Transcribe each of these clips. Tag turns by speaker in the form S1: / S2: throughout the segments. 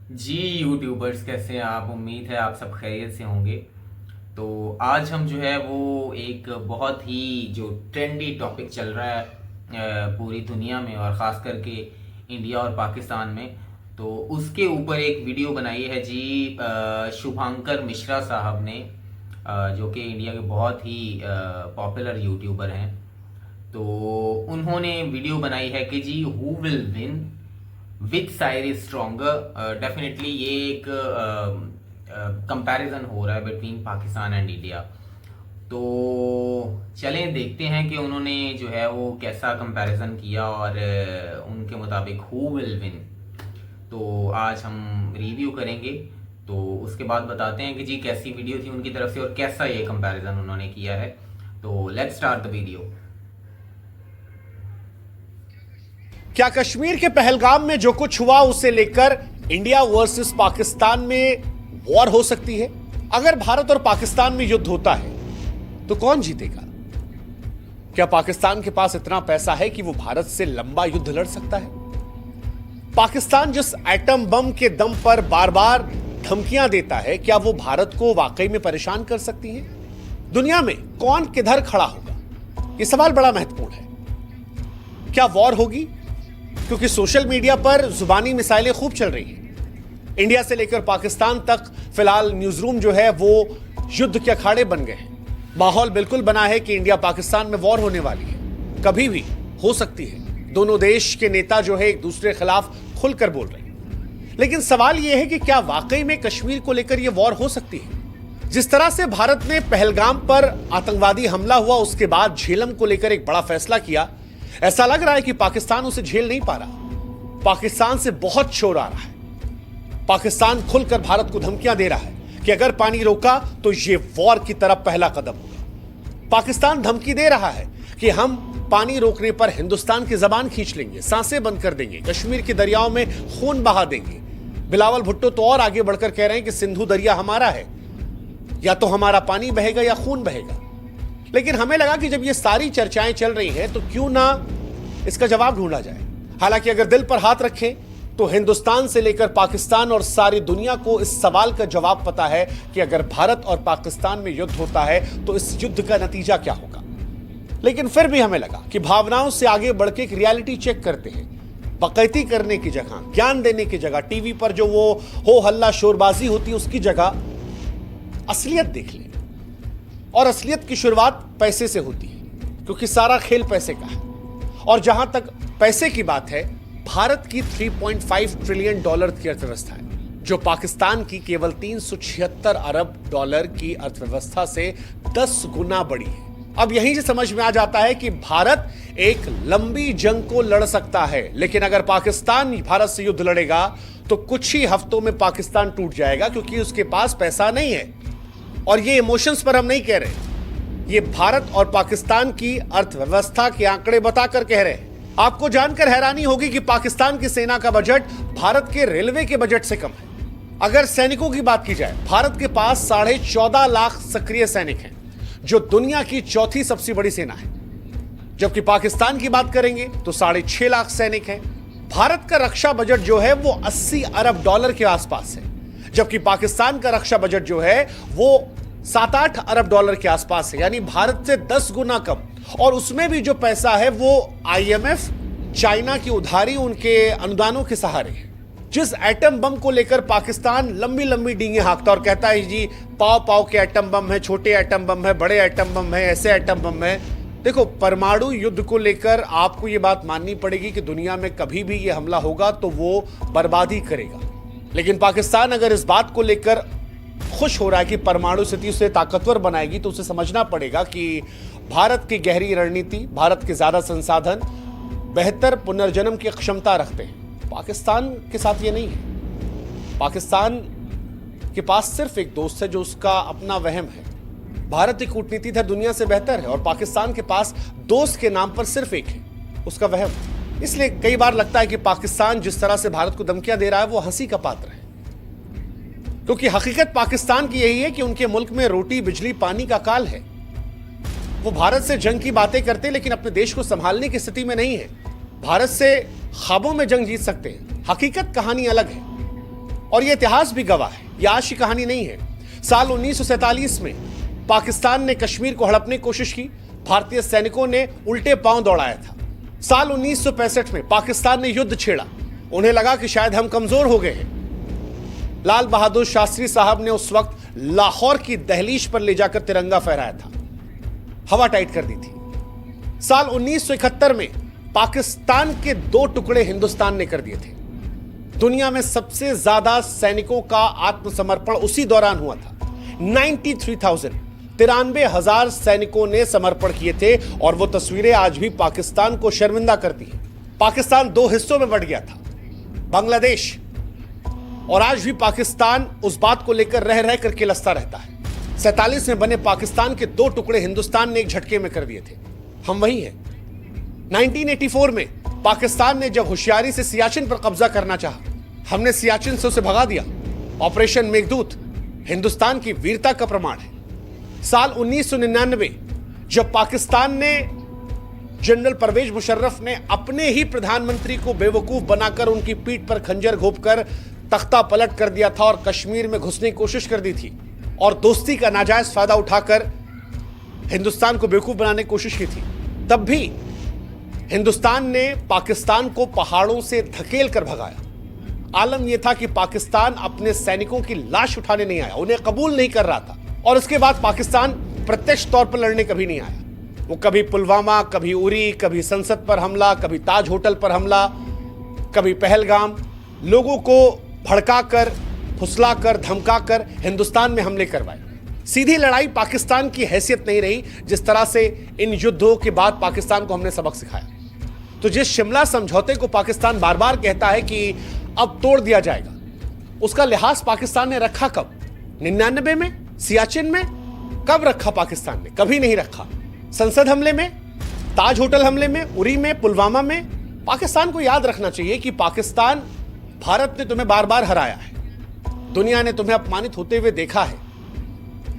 S1: जी YouTubers कैसे हैं आप। उम्मीद है आप सब खैरियत से होंगे। तो आज हम जो है वो एक बहुत ही जो ट्रेंडी टॉपिक चल रहा है पूरी दुनिया में और ख़ास करके इंडिया और पाकिस्तान में, तो उसके ऊपर एक वीडियो बनाई है जी शुभांकर मिश्रा साहब ने, जो कि इंडिया के बहुत ही पॉपुलर यूट्यूबर हैं। तो उन्होंने वीडियो बनाई है कि जी who will win, which side is stronger. Definitely ये एक कंपैरिजन हो रहा है बिटवीन पाकिस्तान एंड इंडिया। तो चलें देखते हैं कि उन्होंने जो है वो कैसा कंपैरिजन किया और उनके मुताबिक हु विल विन। तो आज हम रिव्यू करेंगे, तो उसके बाद बताते हैं कि जी कैसी वीडियो थी उनकी तरफ से और कैसा ये कंपैरिजन उन्होंने किया है। तो लेट्स स्टार्ट द वीडियो।
S2: क्या कश्मीर के पहलगाम में जो कुछ हुआ उसे लेकर इंडिया वर्सेस पाकिस्तान में वॉर हो सकती है? अगर भारत और पाकिस्तान में युद्ध होता है तो कौन जीतेगा? क्या पाकिस्तान के पास इतना पैसा है कि वो भारत से लंबा युद्ध लड़ सकता है? पाकिस्तान जिस एटम बम के दम पर बार बार धमकियां देता है, क्या वो भारत को वाकई में परेशान कर सकती है? दुनिया में कौन किधर खड़ा होगा, यह सवाल बड़ा महत्वपूर्ण है। क्या वॉर होगी? क्योंकि सोशल मीडिया पर जुबानी मिसाइलें खूब चल रही हैं। इंडिया से लेकर पाकिस्तान तक फिलहाल न्यूज रूम जो है वो युद्ध के अखाड़े बन गए हैं। माहौल बिल्कुल बना है कि इंडिया पाकिस्तान में वॉर होने वाली है, कभी भी हो सकती है। दोनों देश के नेता जो है एक दूसरे के खिलाफ खुलकर बोल रहे हैं। लेकिन सवाल यह है कि क्या वाकई में कश्मीर को लेकर यह वॉर हो सकती है? जिस तरह से भारत ने पहलगाम पर आतंकवादी हमला हुआ उसके बाद झेलम को लेकर एक बड़ा फैसला किया, ऐसा लग रहा है कि पाकिस्तान उसे झेल नहीं पा रहा। पाकिस्तान से बहुत शोर आ रहा है। पाकिस्तान खुलकर भारत को धमकियां दे रहा है कि अगर पानी रोका तो यह वॉर की तरफ पहला कदम होगा। पाकिस्तान धमकी दे रहा है कि हम पानी रोकने पर हिंदुस्तान की जबान खींच लेंगे, सांसें बंद कर देंगे, कश्मीर के दरियाओं में खून बहा देंगे। बिलावल भुट्टो तो और आगे बढ़कर कह रहे हैं कि सिंधु दरिया हमारा है, या तो हमारा पानी बहेगा या खून बहेगा। लेकिन हमें लगा कि जब ये सारी चर्चाएं चल रही हैं तो क्यों ना इसका जवाब ढूंढा जाए। हालांकि अगर दिल पर हाथ रखें तो हिंदुस्तान से लेकर पाकिस्तान और सारी दुनिया को इस सवाल का जवाब पता है कि अगर भारत और पाकिस्तान में युद्ध होता है तो इस युद्ध का नतीजा क्या होगा। लेकिन फिर भी हमें लगा कि भावनाओं से आगे बढ़ के एक रियलिटी चेक करते हैं। बकैती करने की जगह, ज्ञान देने की जगह, टीवी पर जो वो हो हल्ला शोरबाजी होती है उसकी जगह असलियत देख लें। और असलियत की शुरुआत पैसे से होती है, क्योंकि सारा खेल पैसे का है। और जहां तक पैसे की बात है, भारत की 3.5 ट्रिलियन डॉलर की अर्थव्यवस्था है, जो पाकिस्तान की केवल 376 अरब डॉलर की अर्थव्यवस्था से 10 गुना बड़ी है। अब यहीं से समझ में आ जाता है कि भारत एक लंबी जंग को लड़ सकता है, लेकिन अगर पाकिस्तान भारत से युद्ध लड़ेगा तो कुछ ही हफ्तों में पाकिस्तान टूट जाएगा, क्योंकि उसके पास पैसा नहीं है। और ये इमोशंस पर हम नहीं कह रहे, ये भारत और पाकिस्तान की अर्थव्यवस्था के आंकड़े बताकर कह रहे हैं। आपको जानकर हैरानी होगी कि पाकिस्तान की सेना का बजट भारत के रेलवे के बजट से कम है। अगर सैनिकों की बात की जाए, भारत के पास 14.5 लाख सक्रिय सैनिक हैं, जो दुनिया की चौथी सबसे बड़ी सेना है। जबकि पाकिस्तान की बात करेंगे तो 6.5 लाख सैनिक हैं। भारत का रक्षा बजट जो है वो 80 अरब डॉलर के आसपास है, जबकि पाकिस्तान का रक्षा बजट जो है वो 7-8 अरब डॉलर के आसपास है, यानी भारत से 10 गुना कम। और उसमें भी जो पैसा है वो आईएमएफ, चाइना की उधारी, उनके अनुदानों के सहारे है। जिस एटम बम को लेकर पाकिस्तान लंबी लंबी डींगे हाँकता और कहता है जी पाव पाव के एटम बम है, छोटे एटम बम है, बड़े एटम बम है, ऐसे एटम बम है। देखो, परमाणु युद्ध को लेकर आपको ये बात माननी पड़ेगी कि दुनिया में कभी भी ये हमला होगा तो वो बर्बादी करेगा। लेकिन पाकिस्तान अगर इस बात को लेकर खुश हो रहा है कि परमाणु स्थिति उसे ताकतवर बनाएगी, तो उसे समझना पड़ेगा कि भारत की गहरी रणनीति, भारत के ज्यादा संसाधन, बेहतर पुनर्जन्म की क्षमता रखते हैं। पाकिस्तान के साथ ये नहीं है। पाकिस्तान के पास सिर्फ एक दोस्त है जो उसका अपना वहम है। भारत की कूटनीति दुनिया से बेहतर है और पाकिस्तान के पास दोस्त के नाम पर सिर्फ एक है, उसका वहम। इसलिए कई बार लगता है कि पाकिस्तान जिस तरह से भारत को धमकियां दे रहा है वो हंसी का पात्र है, क्योंकि हकीकत पाकिस्तान की यही है कि उनके मुल्क में रोटी, बिजली, पानी का काल है। वो भारत से जंग की बातें करते हैं, लेकिन अपने देश को संभालने की स्थिति में नहीं है। भारत से ख्वाबों में जंग जीत सकते हैं, हकीकत कहानी अलग है। और यह इतिहास भी गवाह है, यह आज की कहानी नहीं है। साल 1947 में पाकिस्तान ने कश्मीर को हड़पने की कोशिश की, भारतीय सैनिकों ने उल्टे पांव दौड़ाया था। साल 1965 में पाकिस्तान ने युद्ध छेड़ा, उन्हें लगा कि शायद हम कमजोर हो गए हैं। लाल बहादुर शास्त्री साहब ने उस वक्त लाहौर की दहलीज पर ले जाकर तिरंगा फहराया था, हवा टाइट कर दी थी। साल 1971 में पाकिस्तान के 2 टुकड़े हिंदुस्तान ने कर दिए थे। दुनिया में सबसे ज्यादा सैनिकों का आत्मसमर्पण उसी दौरान हुआ था। 93,000 सैनिकों ने समर्पण किए थे और वो तस्वीरें आज भी पाकिस्तान को शर्मिंदा करती हैं। पाकिस्तान 2 हिस्सों में बंट गया था, बांग्लादेश, और आज भी पाकिस्तान उस बात को लेकर रह रह कर किलसता रहता है। 47 में बने पाकिस्तान के 2 टुकड़े हिंदुस्तान ने एक झटके में कर दिए थे। हम वही हैं। 1984 में पाकिस्तान ने जब होशियारी से सियाचिन पर कब्जा करना चाहा, हमने सियाचिन से उसे भगा दिया। ऑपरेशन मेघदूत हिंदुस्तान की वीरता का प्रमाण है। साल 1999 जब पाकिस्तान ने जनरल परवेज मुशर्रफ ने अपने ही प्रधानमंत्री को बेवकूफ बनाकर उनकी पीठ पर खंजर घोंपकर तख्ता पलट कर दिया था और कश्मीर में घुसने की कोशिश कर दी थी और दोस्ती का नाजायज फायदा उठाकर हिंदुस्तान को बेवकूफ बनाने की कोशिश की थी, तब भी हिंदुस्तान ने पाकिस्तान को पहाड़ों से धकेल कर भगाया। आलम यह था कि पाकिस्तान अपने सैनिकों की लाश उठाने नहीं आया, उन्हें कबूल नहीं कर रहा था। और उसके बाद पाकिस्तान प्रत्यक्ष तौर पर लड़ने कभी नहीं आया। वो कभी पुलवामा, कभी उरी, कभी संसद पर हमला, कभी ताज होटल पर हमला, कभी पहलगाम, लोगों को भड़काकर, फुसलाकर, धमकाकर हिंदुस्तान में हमले करवाए। सीधी लड़ाई पाकिस्तान की हैसियत नहीं रही, जिस तरह से इन युद्धों के बाद पाकिस्तान को हमने सबक सिखाया। तो जिस शिमला समझौते को पाकिस्तान बार बार कहता है कि अब तोड़ दिया जाएगा, उसका लिहाज पाकिस्तान ने रखा कब? 99 में, सियाचिन में? कब रखा पाकिस्तान ने? कभी नहीं रखा। संसद हमले में, ताज होटल हमले में, उरी में, पुलवामा में। पाकिस्तान को याद रखना चाहिए कि पाकिस्तान, भारत ने तुम्हें बार बार हराया है, दुनिया ने तुम्हें अपमानित होते हुए देखा है,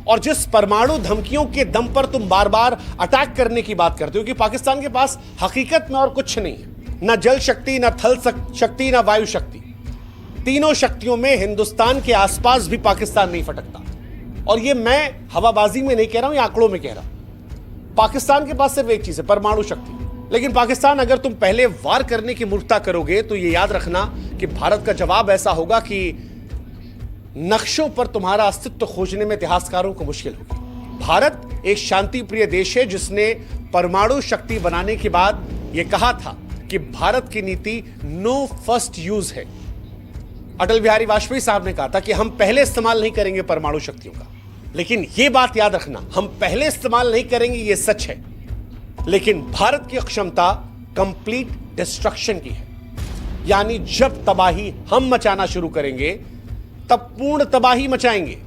S2: और जिस परमाणु धमकियों के दम पर तुम बार बार अटैक करने की बात करते हो कि पाकिस्तान के पास हकीकत में और कुछ नहीं है, ना जल शक्ति, ना थल शक्ति, ना वायु शक्ति। तीनों शक्तियों में हिंदुस्तान के आसपास भी पाकिस्तान नहीं फटकता। और ये मैं हवाबाजी में नहीं कह रहा हूं, ये आंकड़ों में कह रहा हूं। पाकिस्तान के पास सिर्फ एक चीज है, परमाणु शक्ति। लेकिन पाकिस्तान, अगर तुम पहले वार करने की मूर्खता करोगे तो ये याद रखना कि भारत का जवाब ऐसा होगा कि नक्शों पर तुम्हारा अस्तित्व खोजने में इतिहासकारों को मुश्किल होगी। भारत एक शांति प्रिय देश है जिसने परमाणु शक्ति बनाने के बाद यह कहा था कि भारत की नीति नो फर्स्ट यूज है। अटल बिहारी वाजपेयी साहब ने कहा था कि हम पहले इस्तेमाल नहीं करेंगे परमाणु शक्तियों का। लेकिन यह बात याद रखना, हम पहले इस्तेमाल नहीं करेंगे, यह सच है, लेकिन भारत की क्षमता कंप्लीट डिस्ट्रक्शन की है। यानी जब तबाही हम मचाना शुरू करेंगे तब पूर्ण तबाही मचाएंगे।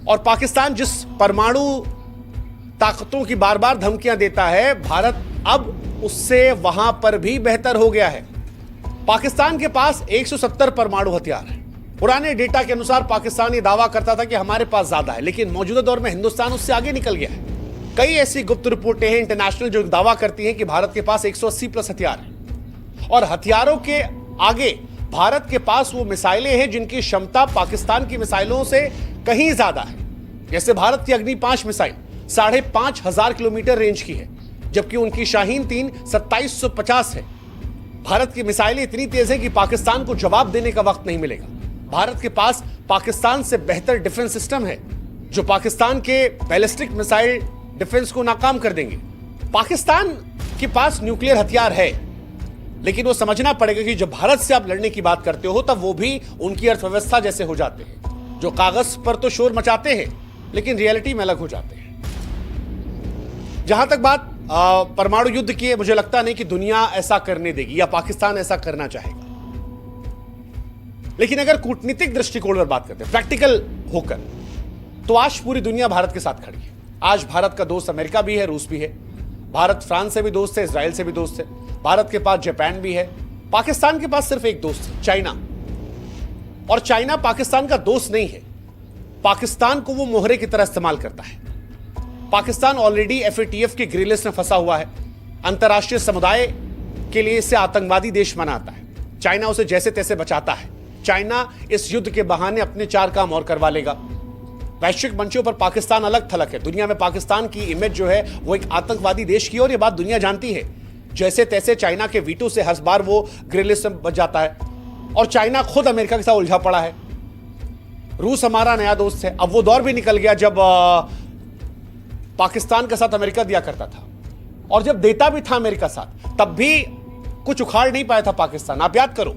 S2: और पाकिस्तान जिस परमाणु ताकतों की बार बार धमकियां देता है, भारत अब उससे वहां पर भी बेहतर हो गया है। पाकिस्तान के पास 170 परमाणु हथियार है। पुराने डेटा के अनुसार पाकिस्तान ये दावा करता था कि हमारे पास ज्यादा है, लेकिन मौजूदा दौर में हिंदुस्तान उससे आगे निकल गया है। कई ऐसी गुप्त रिपोर्टें हैं इंटरनेशनल जो दावा करती हैं कि भारत के पास 180 प्लस हथियार हैं। और हथियारों के आगे भारत के पास वो मिसाइलें हैं जिनकी क्षमता पाकिस्तान की मिसाइलों से कहीं ज्यादा है। जैसे भारत की अग्नि 5 मिसाइल 5,500 किलोमीटर रेंज की है, जबकि उनकी शाहीन 3 2750 है। भारत की मिसाइलें इतनी तेज है कि पाकिस्तान को जवाब देने का वक्त नहीं मिलेगा। भारत के पास पाकिस्तान से बेहतर डिफेंस सिस्टम है जो पाकिस्तान के बैलिस्टिक मिसाइल डिफेंस को नाकाम कर देंगे। पाकिस्तान के पास न्यूक्लियर हथियार है, लेकिन वो समझना पड़ेगा कि जब भारत से आप लड़ने की बात करते हो तब वो भी उनकी अर्थव्यवस्था जैसे हो जाते हैं, जो कागज पर तो शोर मचाते हैं लेकिन रियलिटी में अलग हो जाते हैं। जहां तक बात परमाणु युद्ध की है, मुझे लगता नहीं कि दुनिया ऐसा करने देगी या पाकिस्तान ऐसा करना चाहेगा। लेकिन अगर कूटनीतिक दृष्टिकोण पर बात करते हैं, प्रैक्टिकल होकर, तो आज पूरी दुनिया भारत के साथ खड़ी है। आज भारत का दोस्त अमेरिका भी है, रूस भी है। भारत फ्रांस से भी दोस्त है, इजराइल से भी दोस्त है। भारत के पास जापान भी है। पाकिस्तान के पास सिर्फ एक दोस्त है, चाइना। और चाइना पाकिस्तान का दोस्त नहीं है, पाकिस्तान को वो मोहरे की तरह इस्तेमाल करता है। पाकिस्तान ऑलरेडी FATF के ग्रे लिस्ट में फंसा हुआ है। अंतर्राष्ट्रीय समुदाय के लिए इसे आतंकवादी देश मनाता है। चाइना उसे जैसे तैसे बचाता है। चाइना इस युद्ध के बहाने अपने 4 काम और करवा लेगा। वैश्विक मंचों पर पाकिस्तान अलग थलग है। दुनिया में पाकिस्तान की इमेज जो है वो एक आतंकवादी देश की, और ये बात दुनिया जानती है। जैसे तैसे चाइना के वीटो से हर बार वो ग्रे लिस्ट में बच जाता है, और चाइना खुद अमेरिका के साथ उलझा पड़ा है। रूस हमारा नया दोस्त है। अब वो दौर भी निकल गया जब पाकिस्तान के साथ अमेरिका दिया करता था, और जब देता भी था अमेरिका साथ, तब भी कुछ उखाड़ नहीं पाया था पाकिस्तान। आप याद करो,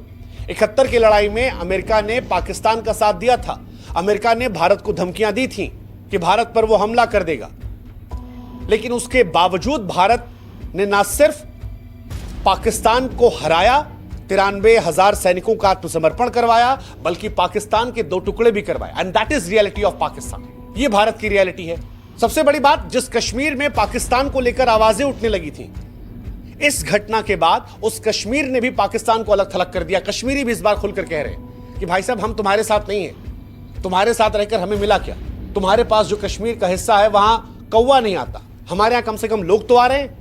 S2: 71 की लड़ाई में अमेरिका ने पाकिस्तान का साथ दिया था। अमेरिका ने भारत को धमकियां दी थी कि भारत पर वो हमला कर देगा, लेकिन उसके बावजूद भारत ने ना सिर्फ पाकिस्तान को हराया, 93,000 सैनिकों का आत्मसमर्पण करवाया, बल्कि पाकिस्तान के 2 टुकड़े भी करवाए। And that is reality of Pakistan. ये भारत की रियलिटी है। सबसे बड़ी बात, जिस कश्मीर में पाकिस्तान को लेकर आवाजें उठने लगी थी, इस घटना के बाद उस कश्मीर ने भी पाकिस्तान को अलग थलग कर दिया। कश्मीरी भी इस बार खुलकर कह रहे हैं कि भाई साहब, हम तुम्हारे साथ नहीं है। तुम्हारे साथ रहकर हमें मिला क्या? तुम्हारे पास जो कश्मीर का हिस्सा है वहां कौवा नहीं आता, हमारे यहां कम से कम लोग तो आ रहे हैं।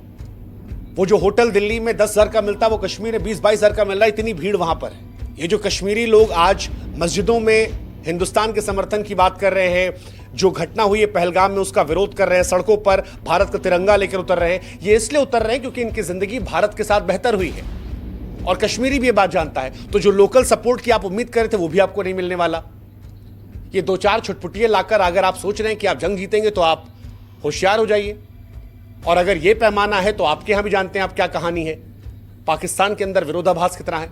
S2: वो जो होटल दिल्ली में 10,000 का मिलता है, वो कश्मीर में 20-22,000 का मिल रहा है। इतनी भीड़ वहां पर है। ये जो कश्मीरी लोग आज मस्जिदों में हिंदुस्तान के समर्थन की बात कर रहे हैं, जो घटना हुई है पहलगाम में उसका विरोध कर रहे हैं, सड़कों पर भारत का तिरंगा लेकर उतर रहे हैं, ये इसलिए उतर रहे हैं क्योंकि इनकी जिंदगी भारत के साथ बेहतर हुई है। और कश्मीरी भी ये बात जानता है। तो जो लोकल सपोर्ट की आप उम्मीद कर रहे थे, वो भी आपको नहीं मिलने वाला। ये 2-4 छुटपुटियां लाकर अगर आप सोच रहे हैं कि आप जंग जीतेंगे, तो आप होशियार हो जाइए। और अगर ये पैमाना है, तो आपके यहां भी जानते हैं आप क्या कहानी है। पाकिस्तान के अंदर विरोधाभास कितना है।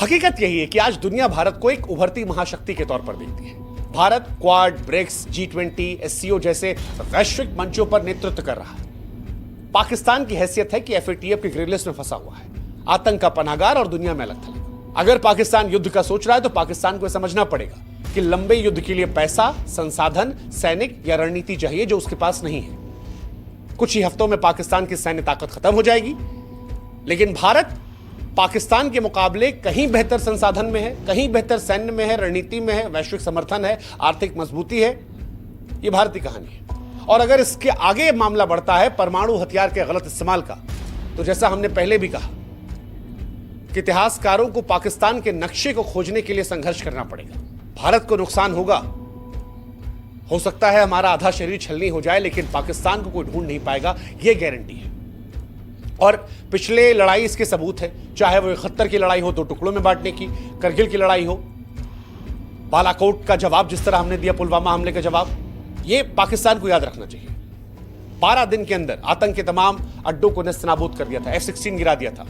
S2: हकीकत यही है कि आज दुनिया भारत को एक उभरती महाशक्ति के तौर पर देखती है। Bharat quad, BRICS, G20, SCO जैसे वैश्विक मंचों पर नेतृत्व कर रहा है। पाकिस्तान की हैसियत है कि FATF के ग्रे लिस्ट में फंसा हुआ है, आतंक का पनाहगार और दुनिया में अलग थलग। अगर पाकिस्तान युद्ध का सोच रहा है, तो पाकिस्तान को समझना पड़ेगा कि लंबे युद्ध के लिए पैसा, संसाधन, सैनिक या रणनीति चाहिए, जो उसके पास नहीं है। कुछ ही हफ्तों में पाकिस्तान की सैन्य ताकत खत्म हो जाएगी, लेकिन भारत पाकिस्तान के मुकाबले कहीं बेहतर संसाधन में है, कहीं बेहतर सैन्य में है, रणनीति में है, वैश्विक समर्थन है, आर्थिक मजबूती है। यह भारत की कहानी है। और अगर इसके आगे मामला बढ़ता है परमाणु हथियार के गलत इस्तेमाल का, तो जैसा हमने पहले भी कहा कि इतिहासकारों को पाकिस्तान के नक्शे को खोजने के लिए संघर्ष करना पड़ेगा। भारत को नुकसान होगा, हो सकता है हमारा आधा शरीर छलनी हो जाए, लेकिन पाकिस्तान को कोई ढूंढ नहीं पाएगा, यह गारंटी है। और पिछले लड़ाई इसके सबूत है, चाहे वो 71 की लड़ाई हो 2 टुकड़ों में बांटने की, करगिल की लड़ाई हो, बालाकोट का जवाब जिस तरह हमने दिया, पुलवामा हमले का जवाब, ये पाकिस्तान को याद रखना चाहिए। 12 दिन के अंदर आतंक के तमाम अड्डों को नेस्तनाबूद कर दिया था, F-16 गिरा दिया था।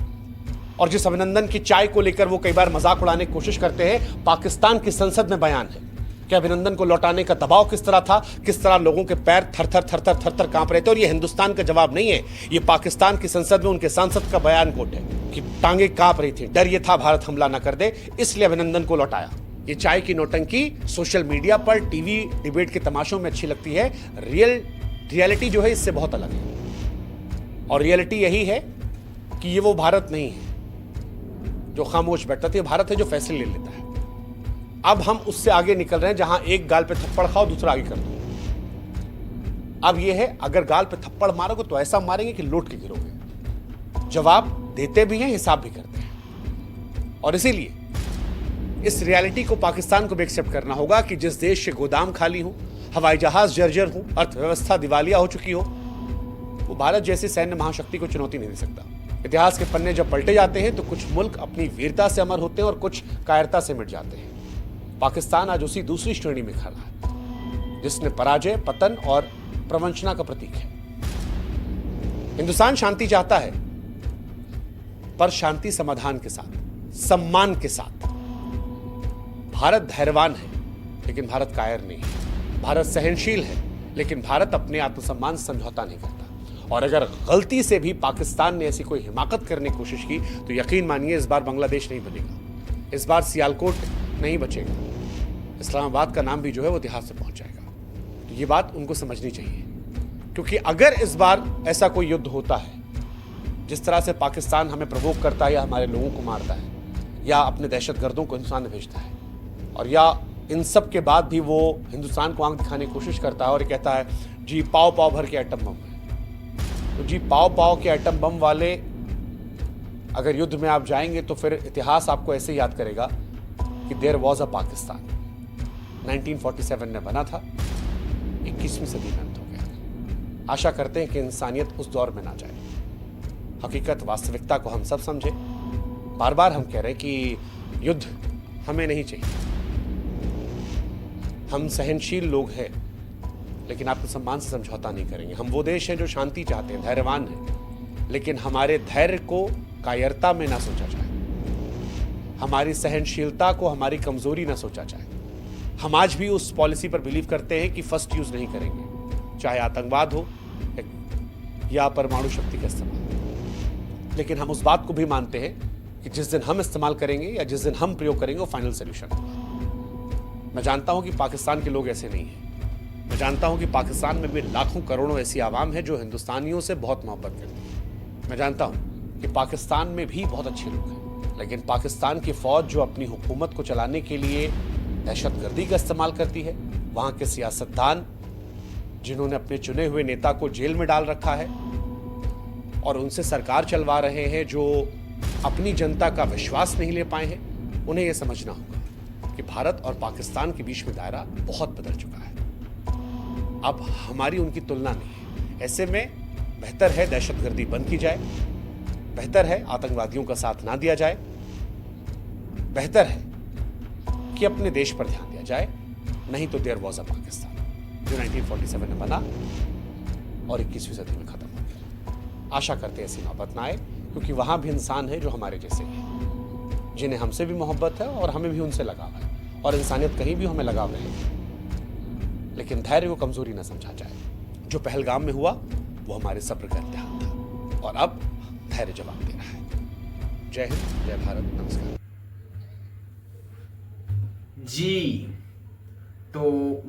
S2: और जिस अभिनंदन की चाय को लेकर वो कई बार मजाक उड़ाने की कोशिश करते हैं, पाकिस्तान की संसद में बयान है कि अभिनंदन को लौटाने का दबाव किस तरह था, किस तरह लोगों के पैर थर थर कांप रहे थे। और ये हिंदुस्तान का जवाब नहीं है, ये पाकिस्तान की संसद में उनके सांसद का बयान कोट है कि टांगे कांप रही थी, डर ये था भारत हमला ना कर दे, इसलिए अभिनंदन को लौटाया। ये चाय की नौटंकी सोशल मीडिया पर, टीवी डिबेट के तमाशों में अच्छी लगती है। रियलिटी जो है इससे बहुत अलग है। और रियलिटी यही है कि ये वो भारत नहीं है जो खामोश बैठता था, ये भारत है जो फैसले ले लेता है। अब हम उससे आगे निकल रहे हैं, जहां एक गाल पे थप्पड़ खाओ, दूसरा आगे कर दो। अब यह है, अगर गाल पे थप्पड़ मारोगे तो ऐसा मारेंगे कि लौट के गिरोगे। जवाब देते भी हैं, हिसाब भी करते हैं। और इसीलिए इस रियलिटी को पाकिस्तान को भी एक्सेप्ट करना होगा कि जिस देश के गोदाम खाली हो, हवाई जहाज जर्जर हो, अर्थव्यवस्था दिवालिया हो चुकी हो, वो भारत जैसी सैन्य महाशक्ति को चुनौती नहीं दे सकता। इतिहास के पन्ने जब पलटे जाते हैं, तो कुछ मुल्क अपनी वीरता से अमर होते हैं और कुछ कायरता से मिट जाते हैं। पाकिस्तान आज उसी दूसरी श्रेणी में खड़ा है, जिसने पराजय, पतन और प्रवंचना का प्रतीक है। हिंदुस्तान शांति चाहता है, पर शांति समाधान के साथ, सम्मान के साथ। भारत धैर्यवान है, लेकिन भारत कायर नहीं है। भारत सहनशील है, लेकिन भारत अपने आत्मसम्मान से समझौता नहीं करता। और अगर गलती से भी पाकिस्तान ने ऐसी कोई हिमाकत करने की कोशिश की, तो यकीन मानिए इस बार बांग्लादेश नहीं बनेगा, इस बार सियालकोट नहीं बचेगा, इस्लामाबाद का नाम भी जो है वो इतिहास में पहुंच जाएगा। तो ये बात उनको समझनी चाहिए, क्योंकि अगर इस बार ऐसा कोई युद्ध होता है, जिस तरह से पाकिस्तान हमें प्रवोक करता है या हमारे लोगों को मारता है या अपने दहशतगर्दों को हिंदुस्तान में भेजता है, और या इन सब के बाद भी वो हिंदुस्तान को आंख दिखाने की कोशिश करता है और कहता है जी पाव पाव भर के एटम बम है, तो जी पाव पाव के एटम बम वाले अगर युद्ध में आप जाएंगे, तो फिर इतिहास आपको ऐसे याद करेगा कि देयर वॉज अ पाकिस्तान। 1947 में बना था, 21वीं सदी में अंत हो गया। आशा करते हैं कि इंसानियत उस दौर में ना जाए। हकीकत, वास्तविकता को हम सब समझे। बार बार हम कह रहे हैं कि युद्ध हमें नहीं चाहिए। हम सहनशील लोग हैं, लेकिन आत्मसम्मान से समझौता नहीं करेंगे। हम वो देश हैं जो शांति चाहते हैं, धैर्यवान हैं, लेकिन हमारे धैर्य को कायरता में ना सोचा जाए, हमारी सहनशीलता को हमारी कमजोरी ना सोचा जाए। हम आज भी उस पॉलिसी पर बिलीव करते हैं कि फर्स्ट यूज नहीं करेंगे, चाहे आतंकवाद हो या परमाणु शक्ति का इस्तेमाल। लेकिन हम उस बात को भी मानते हैं कि जिस दिन हम इस्तेमाल करेंगे या जिस दिन हम प्रयोग करेंगे वो फाइनल सोल्यूशन होगा। मैं जानता हूं कि पाकिस्तान के लोग ऐसे नहीं हैं। मैं जानता हूं कि पाकिस्तान में भी लाखों करोड़ों ऐसी आवाम है जो हिंदुस्तानियों से बहुत मोहब्बत करती है। मैं जानता हूं कि पाकिस्तान में भी बहुत अच्छे लोग हैं, लेकिन पाकिस्तान की फौज जो अपनी हुकूमत को चलाने के लिए दहशतगर्दी का इस्तेमाल करती है, वहां के सियासतदान जिन्होंने अपने चुने हुए नेता को जेल में डाल रखा है और उनसे सरकार चलवा रहे हैं, जो अपनी जनता का विश्वास नहीं ले पाए हैं, उन्हें यह समझना होगा कि भारत और पाकिस्तान के बीच में दायरा बहुत बदल चुका है। अब हमारी उनकी तुलना नहीं है। ऐसे में बेहतर है दहशतगर्दी बंद की जाए, बेहतर है आतंकवादियों का साथ ना दिया जाए, बेहतर है कि अपने देश पर ध्यान दिया जाए। नहीं तो देयर वॉज अ पाकिस्तान जो 1947 में बना और 21वीं सदी में खत्म हो गया। आशा करते हैं ऐसी नौबत ना आए, क्योंकि वहां भी इंसान है जो हमारे जैसे हैं, जिन्हें हमसे भी मोहब्बत है और हमें भी उनसे लगाव है, और इंसानियत कहीं भी हमें लगाव रहेगी। लेकिन धैर्य को कमजोरी न समझा जाए। जो पहलगाम में हुआ वो हमारे सब्र का इम्तिहान था, और अब धैर्य जवाब दे रहा है। जय हिंद, जय भारत, नमस्कार
S1: जी। तो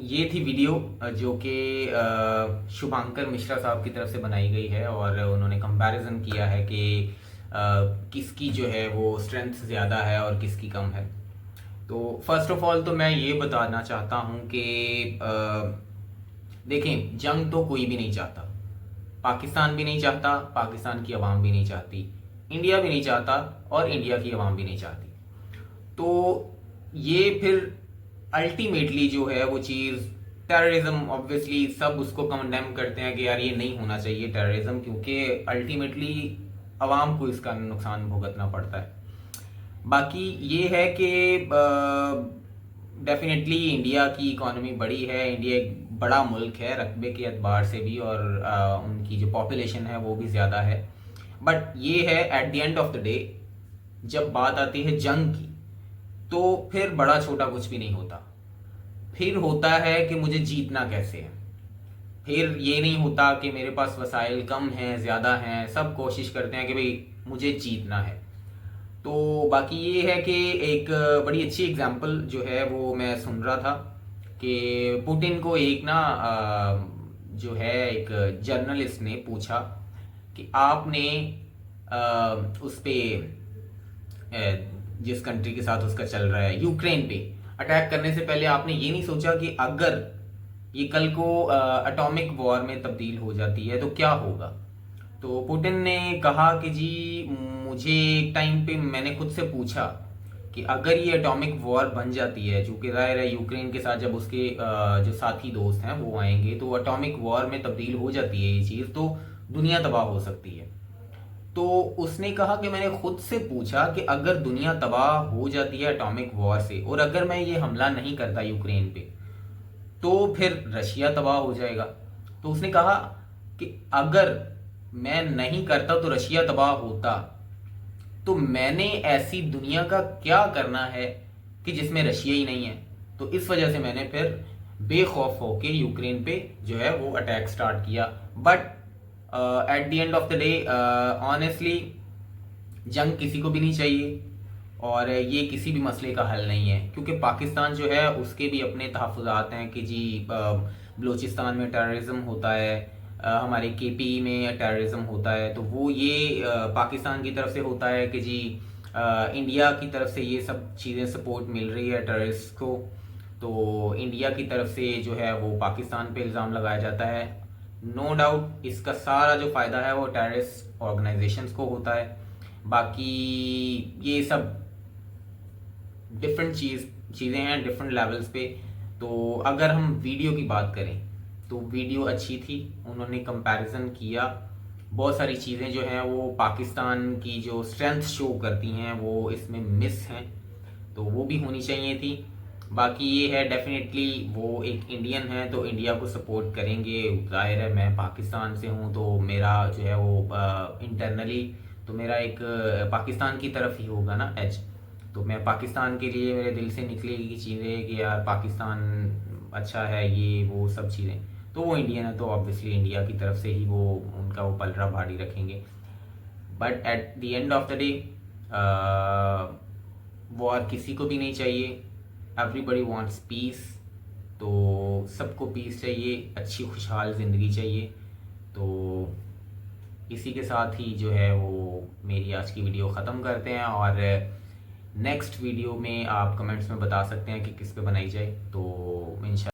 S1: ये थी वीडियो जो कि शुभांकर मिश्रा साहब की तरफ से बनाई गई है, और उन्होंने कंपैरिजन किया है कि किसकी जो है वो स्ट्रेंथ ज़्यादा है और किसकी कम है। तो फर्स्ट ऑफ ऑल तो मैं ये बताना चाहता हूँ कि देखें, जंग तो कोई भी नहीं चाहता। पाकिस्तान भी नहीं चाहता, पाकिस्तान की आवाम भी नहीं चाहती, इंडिया भी नहीं चाहता और इंडिया की आवाम भी नहीं चाहती। तो ये फिर अल्टीमेटली जो है वो चीज़ टेररिज्म, ऑब्वियसली सब उसको कंडेम करते हैं कि यार ये नहीं होना चाहिए टेररिज्म, क्योंकि अल्टीमेटली आवाम को इसका नुकसान भुगतना पड़ता है। बाकी ये है कि डेफिनेटली इंडिया की इकोनॉमी बड़ी है, इंडिया एक बड़ा मुल्क है रकबे के एतबार से भी, और उनकी जो पॉपुलेशन है वो भी ज़्यादा है। बट ये है at the end of the day, जब बात आती है जंग की, तो फिर बड़ा छोटा कुछ भी नहीं होता। फिर होता है कि मुझे जीतना कैसे है। फिर ये नहीं होता कि मेरे पास वसाइल कम हैं ज़्यादा हैं, सब कोशिश करते हैं कि भाई मुझे जीतना है। तो बाकी ये है कि एक बड़ी अच्छी एग्जांपल जो है वो मैं सुन रहा था कि पुतिन को एक ना जो है एक जर्नलिस्ट ने पूछा कि आपने उस पे जिस कंट्री के साथ उसका चल रहा है, यूक्रेन पे अटैक करने से पहले आपने ये नहीं सोचा कि अगर ये कल को एटॉमिक वॉर में तब्दील हो जाती है तो क्या होगा। तो पुतिन ने कहा कि जी मुझे एक टाइम पे मैंने खुद से पूछा कि अगर ये एटॉमिक वॉर बन जाती है, चूंकि जाहिर है यूक्रेन के साथ जब उसके जो साथी दोस्त हैं वो आएंगे, तो एटॉमिक वॉर में तब्दील हो जाती है ये चीज़, तो दुनिया तबाह हो सकती है। तो उसने कहा कि मैंने खुद से पूछा कि अगर दुनिया तबाह हो जाती है एटॉमिक वॉर से, और अगर मैं ये हमला नहीं करता यूक्रेन पे, तो फिर रशिया तबाह हो जाएगा। तो उसने कहा कि अगर मैं नहीं करता तो रशिया तबाह होता, तो मैंने ऐसी दुनिया का क्या करना है कि जिसमें रशिया ही नहीं है। तो इस वजह से मैंने फिर बेखौफ होके यूक्रेन पे जो है वो अटैक स्टार्ट किया। But at the end of the day honestly जंग किसी को भी नहीं चाहिए, और ये किसी भी मसले का हल नहीं है, क्योंकि पाकिस्तान जो है उसके भी अपने तहफ़्फ़ुज़ात हैं कि जी बलूचिस्तान में टेररिज्म होता है, हमारे केपी में टेररिज्म होता है, तो वो ये पाकिस्तान की तरफ से होता है कि जी इंडिया की तरफ से ये सब चीज़ें सपोर्ट मिल रही है टेररिस्ट को, तो इंडिया की तरफ से जो है वो पाकिस्तान पे इल्ज़ाम लगाया जाता है। नो डाउट इसका सारा जो फ़ायदा है वो टेररिस्ट ऑर्गेनाइजेशंस को होता है। बाकी ये सब डिफरेंट चीज़ें हैं डिफरेंट लेवल्स पे। तो अगर हम वीडियो की बात करें तो वीडियो अच्छी थी, उन्होंने कंपैरिजन किया, बहुत सारी चीज़ें जो हैं वो पाकिस्तान की जो स्ट्रेंथ शो करती हैं वो इसमें मिस हैं, तो वो भी होनी चाहिए थी। बाकी ये है डेफिनेटली वो एक इंडियन है तो इंडिया को सपोर्ट करेंगे। जाहिर है मैं पाकिस्तान से हूँ तो मेरा जो है वो इंटरनली तो मेरा एक पाकिस्तान की तरफ ही होगा ना एज। तो मैं पाकिस्तान के लिए मेरे दिल से निकलेगी चीज़ें कि यार पाकिस्तान अच्छा है, ये वो सब चीज़ें। तो वो इंडियन है तो ऑब्वियसली इंडिया की तरफ से ही वो उनका वो पलड़ा भारी रखेंगे। But at the end of the day war किसी को भी नहीं चाहिए, एवरीबडी वांट्स पीस। तो सबको पीस चाहिए, अच्छी खुशहाल ज़िंदगी चाहिए। तो इसी के साथ ही जो है वो मेरी आज की वीडियो ख़त्म करते हैं, और नेक्स्ट वीडियो में आप कमेंट्स में बता सकते हैं कि किस पे बनाई जाए। तो इंशाल्लाह